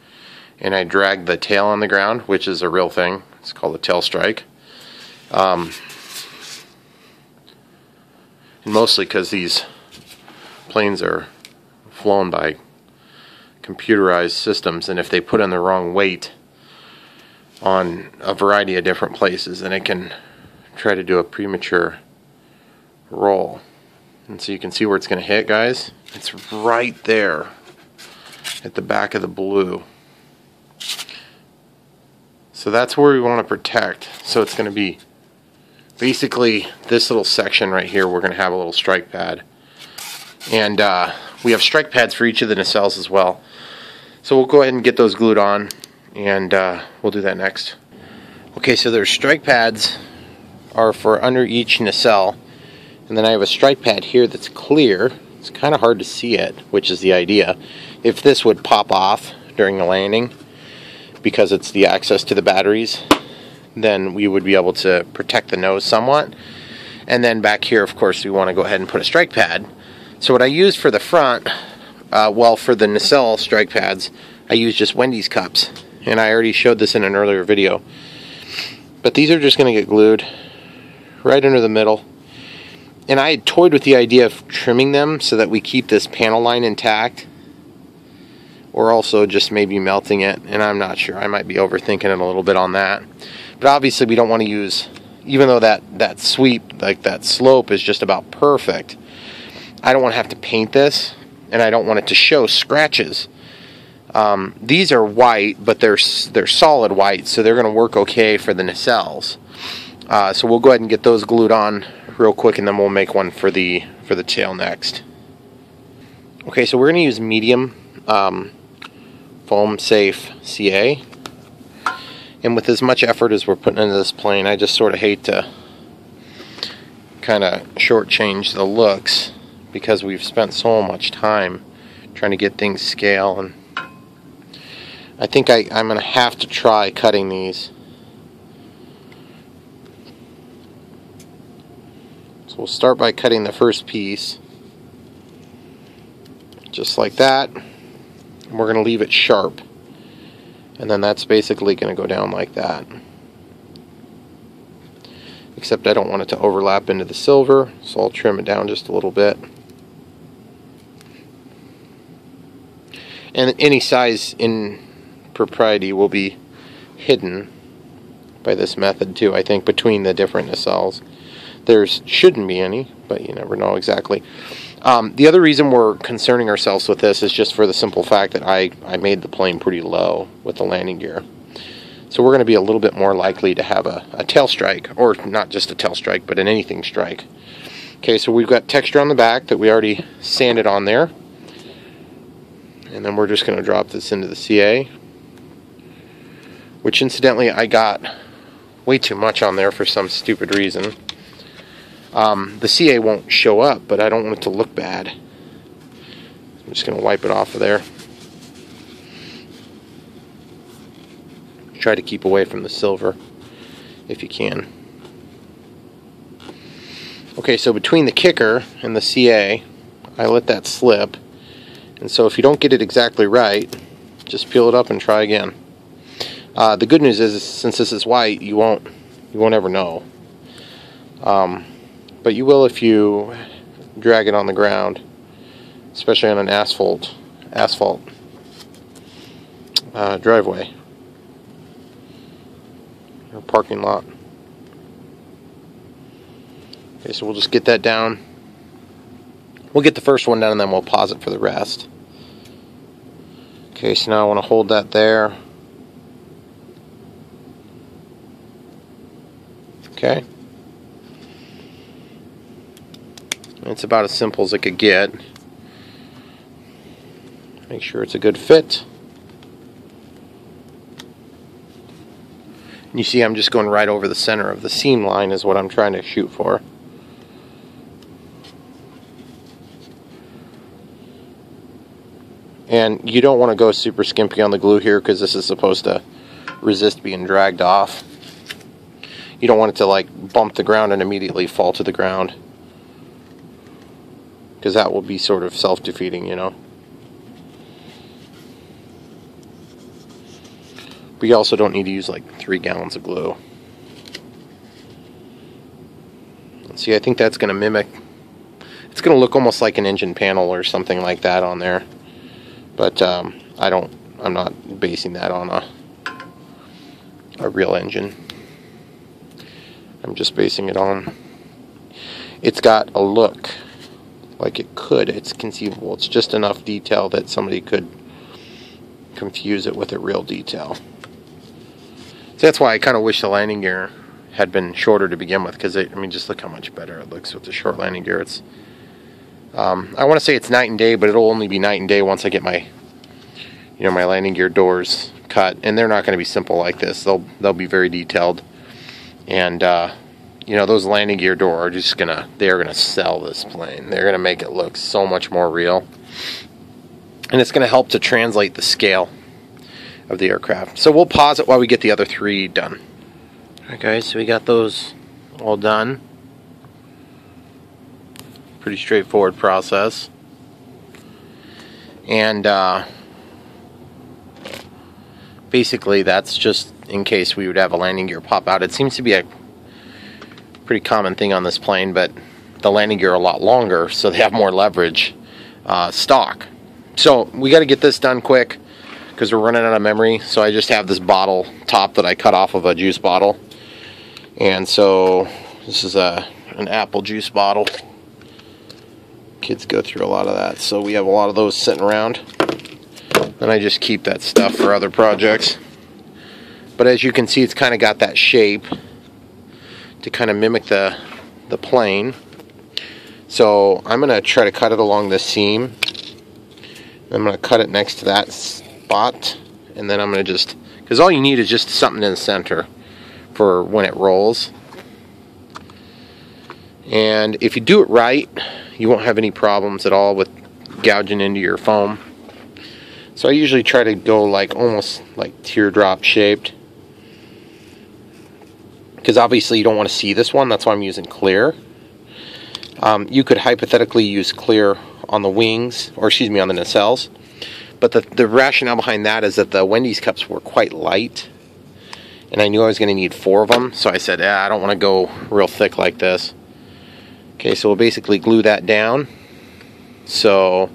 and I drag the tail on the ground, which is a real thing, it's called a tail strike. And mostly because these planes are flown by computerized systems, and if they put in the wrong weight on a variety of different places, then it can try to do a premature roll. And so you can see where it's going to hit, guys. It's right there at the back of the blue. So that's where we want to protect. So it's going to be basically this little section right here. We're going to have a little strike pad. And we have strike pads for each of the nacelles as well. So we'll go ahead and get those glued on, and we'll do that next. Okay, so there's strike pads are for under each nacelle. And then I have a strike pad here that's clear. It's kind of hard to see it, which is the idea. If this would pop off during the landing, because it's the access to the batteries, then we would be able to protect the nose somewhat. And then back here, of course, we want to go ahead and put a strike pad. So what I used for the front, well, for the nacelle strike pads, I used just Wendy's cups. And I already showed this in an earlier video. But these are just going to get glued right under the middle. And I had toyed with the idea of trimming them so that we keep this panel line intact, or also just maybe melting it, and I'm not sure. I might be overthinking it a little bit on that. But obviously we don't want to use, even though that sweep, like that slope is just about perfect, I don't want to have to paint this, and I don't want it to show scratches. These are white, but they're solid white, so they're going to work okay for the nacelles. So we'll go ahead and get those glued on real quick, and then we'll make one for the tail next. Okay, so we're going to use medium foam safe CA, and with as much effort as we're putting into this plane, I just sort of hate to kind of shortchange the looks, because we've spent so much time trying to get things scale, and I think I'm going to have to try cutting these. So we'll start by cutting the first piece, just like that. And we're going to leave it sharp. And then that's basically going to go down like that. Except I don't want it to overlap into the silver, so I'll trim it down just a little bit. And any size in propriety will be hidden by this method too, I think, between the different nacelles. There shouldn't be any, but you never know exactly. The other reason we're concerning ourselves with this is just for the simple fact that I made the plane pretty low with the landing gear. So we're going to be a little bit more likely to have a tail strike, or not just a tail strike, but an anything strike. Okay, so we've got texture on the back that we already sanded on there. And then we're just going to drop this into the CA, which incidentally I got way too much on there for some stupid reason. The CA won't show up, but I don't want it to look bad. I'm just going to wipe it off of there. Try to keep away from the silver if you can. Okay, so between the kicker and the CA, I let that slip. And so if you don't get it exactly right, just peel it up and try again. The good news is, since this is white, you won't ever know. But you will if you drag it on the ground, especially on an asphalt driveway or parking lot. Okay, so we'll just get that down. We'll get the first one down and then we'll pause it for the rest. Okay, so now I want to hold that there. Okay. It's about as simple as it could get. Make sure it's a good fit. And you see I'm just going right over the center of the seam line is what I'm trying to shoot for. And you don't want to go super skimpy on the glue here, because this is supposed to resist being dragged off. You don't want it to like bump the ground and immediately fall to the ground. because that will be sort of self-defeating, you know. But you also don't need to use like 3 gallons of glue. See, I think that's going to mimic, it's going to look almost like an engine panel or something like that on there. But I'm not basing that on a real engine. I'm just basing it on, it's got a look like it could, it's conceivable. It's just enough detail that somebody could confuse it with a real detail. So that's why I kind of wish the landing gear had been shorter to begin with, because I mean, just look how much better it looks with the short landing gear. It's I want to say it's night and day, but it'll only be night and day once I get my, you know, my landing gear doors cut, and they're not going to be simple like this. They'll be very detailed, and you know, those landing gear door are just they're gonna sell this plane. They're gonna make it look so much more real, and it's gonna help to translate the scale of the aircraft. So we'll pause it while we get the other 3 done. Alright guys, so we got those all done. Pretty straightforward process. And basically that's just in case we would have a landing gear pop out. It seems to be a pretty common thing on this plane, but the landing gear are a lot longer, so they have more leverage stock. So we got to get this done quick because we're running out of memory. So I just have this bottle top that I cut off of a juice bottle. And so this is an apple juice bottle. Kids go through a lot of that, so we have a lot of those sitting around. And I just keep that stuff for other projects. But as you can see, it's kind of got that shape to kind of mimic the plane. So I'm going to try to cut it along this seam. I'm going to cut it next to that spot. And then I'm going to just, because all you need is just something in the center for when it rolls. And if you do it right, you won't have any problems at all with gouging into your foam. So I usually try to go like almost like teardrop shaped, because obviously you don't want to see this one. That's why I'm using clear. You could hypothetically use clear on the wings, or excuse me, on the nacelles. But the rationale behind that is that the Wendy's cups were quite light, and I knew I was going to need 4 of them, so I said, I don't want to go real thick like this. Okay, so we'll basically glue that down. So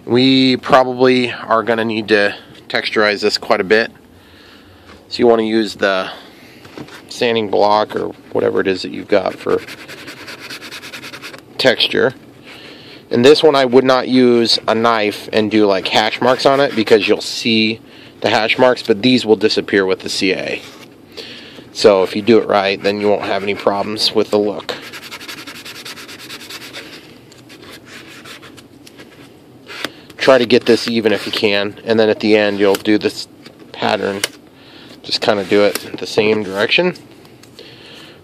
we probably are going to need to texturize this quite a bit. So you want to use the sanding block or whatever it is that you've got for texture. And this one I would not use a knife and do like hash marks on it, because you'll see the hash marks, but these will disappear with the CA. So if you do it right, then you won't have any problems with the look. Try to get this even if you can, and then at the end you'll do this pattern. Just kind of do it in the same direction.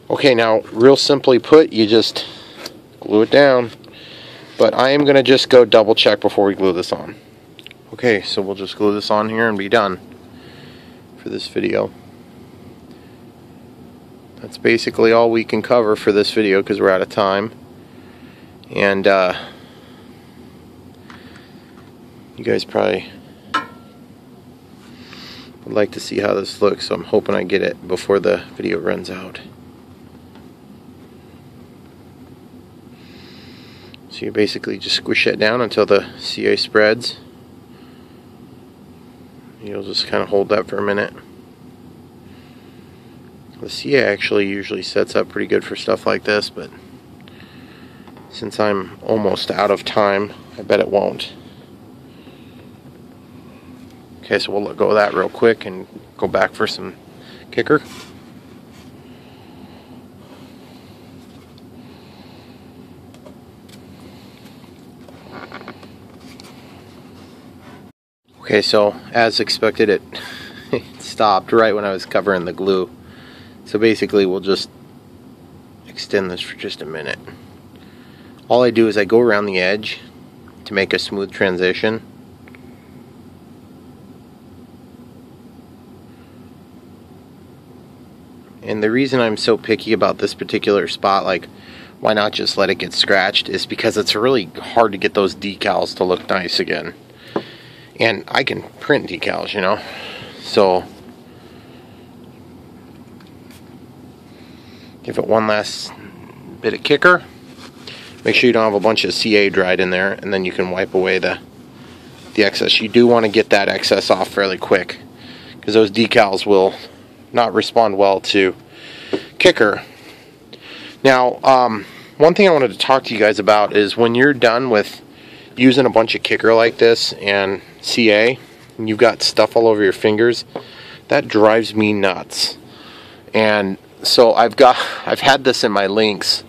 Okay, now real simply put, you just glue it down. But I am going to just go double check before we glue this on. Okay, so we'll just glue this on here and be done for this video. That's basically all we can cover for this video because we're out of time. And you guys probably would like to see how this looks, so I'm hoping I get it before the video runs out. So you basically just squish it down until the CA spreads. You'll just kind of hold that for a minute. The CA actually usually sets up pretty good for stuff like this, but since I'm almost out of time, I bet it won't. Okay, so we'll let go of that real quick and go back for some kicker. Okay, so as expected, it stopped right when I was covering the glue. So basically we'll just extend this for just a minute. All I do is I go around the edge to make a smooth transition. And the reason I'm so picky about this particular spot, like why not just let it get scratched, is because it's really hard to get those decals to look nice again. And I can print decals, you know, so give it one last bit of kicker. Make sure you don't have a bunch of CA dried in there, and then you can wipe away the excess. You do want to get that excess off fairly quick, because those decals will not respond well to kicker. Now, one thing I wanted to talk to you guys about is when you're done with using a bunch of kicker like this and CA, and you've got stuff all over your fingers, that drives me nuts. And so I've had this in my links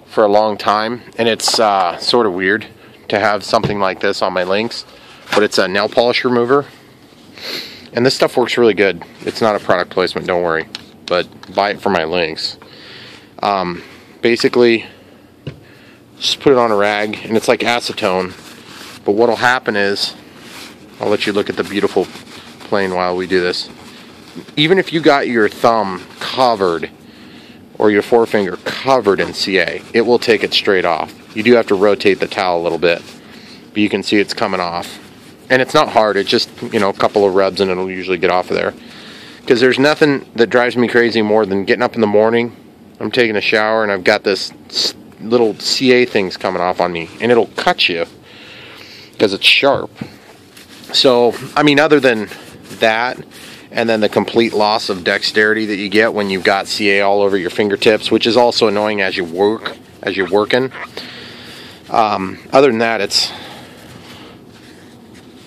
for a long time, and it's sort of weird to have something like this on my links, but it's a nail polish remover, and this stuff works really good. It's not a product placement, don't worry, but buy it for my links. Basically, just put it on a rag, and it's like acetone, but what'll happen is, I'll let you look at the beautiful plane while we do this. Even if you got your thumb covered or your forefinger covered in CA, it will take it straight off. You do have to rotate the towel a little bit, but you can see it's coming off. And it's not hard, it's just, you know, a couple of rubs and it'll usually get off of there. Because there's nothing that drives me crazy more than getting up in the morning, I'm taking a shower, and I've got this little CA things coming off on me, and it'll cut you because it's sharp. So, I mean, other than that, and then the complete loss of dexterity that you get when you've got CA all over your fingertips, which is also annoying as you're working. Other than that, it's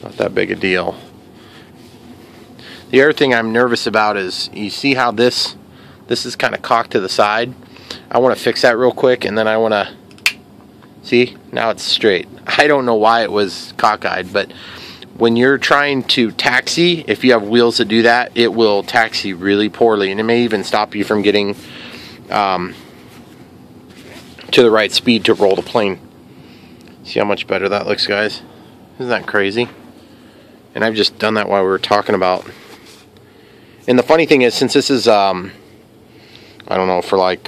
not that big a deal. The other thing I'm nervous about is, you see how this is kind of cocked to the side? I want to fix that real quick, and then I want to, see, now it's straight. I don't know why it was cockeyed, but when you're trying to taxi, if you have wheels that do that, it will taxi really poorly, and it may even stop you from getting to the right speed to roll the plane. See how much better that looks, guys? Isn't that crazy? And I've just done that while we were talking about. And the funny thing is, since this is I don't know, for like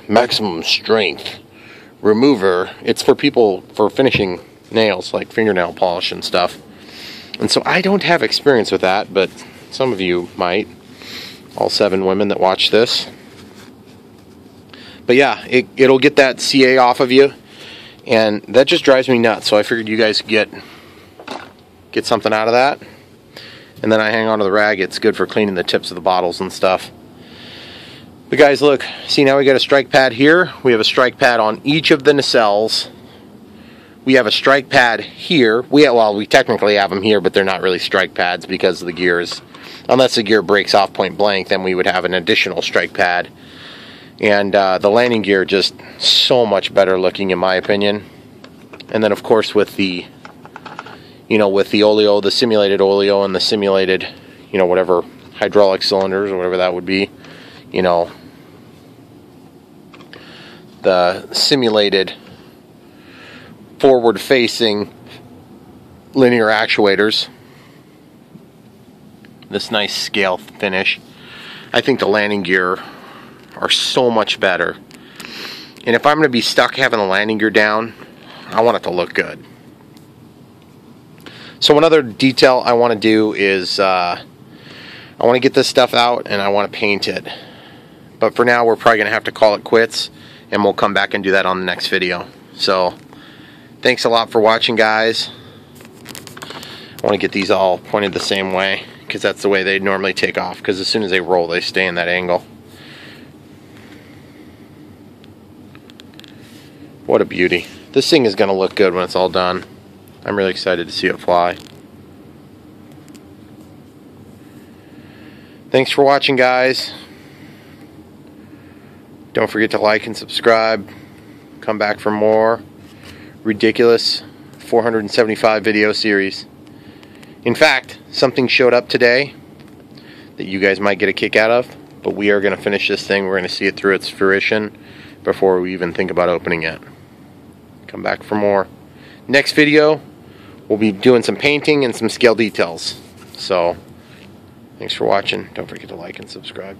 maximum strength remover, it's for people for finishing nails, like fingernail polish and stuff. And so I don't have experience with that, but some of you might, all 7 women that watch this. But yeah, it'll get that CA off of you, and that just drives me nuts. So I figured you guys could get something out of that. And then I hang on to the rag. It's good for cleaning the tips of the bottles and stuff. But guys, look, see, now we got a strike pad here. We have a strike pad on each of the nacelles. We have a strike pad here. We technically have them here, but they're not really strike pads because of the gears. Unless the gear breaks off point blank, then we would have an additional strike pad. And the landing gear just so much better looking, in my opinion. And then, of course, with the, with the oleo, the simulated oleo, and the simulated, whatever hydraulic cylinders or whatever that would be. The simulated forward-facing linear actuators. This nice scale finish. I think the landing gear are so much better. And if I'm going to be stuck having the landing gear down, I want it to look good. So one other detail I want to do is I want to get this stuff out and I want to paint it. But for now, we're probably going to have to call it quits, and we'll come back and do that on the next video. So, thanks a lot for watching, guys. I want to get these all pointed the same way, because that's the way they normally take off, because as soon as they roll, they stay in that angle. What a beauty. This thing is going to look good when it's all done. I'm really excited to see it fly. Thanks for watching, guys. Don't forget to like and subscribe. Come back for more ridiculous 475 video series. In fact, something showed up today that you guys might get a kick out of, but we are going to finish this thing. We're going to see it through its fruition before we even think about opening it. Come back for more. Next video, we'll be doing some painting and some scale details. So, thanks for watching. Don't forget to like and subscribe.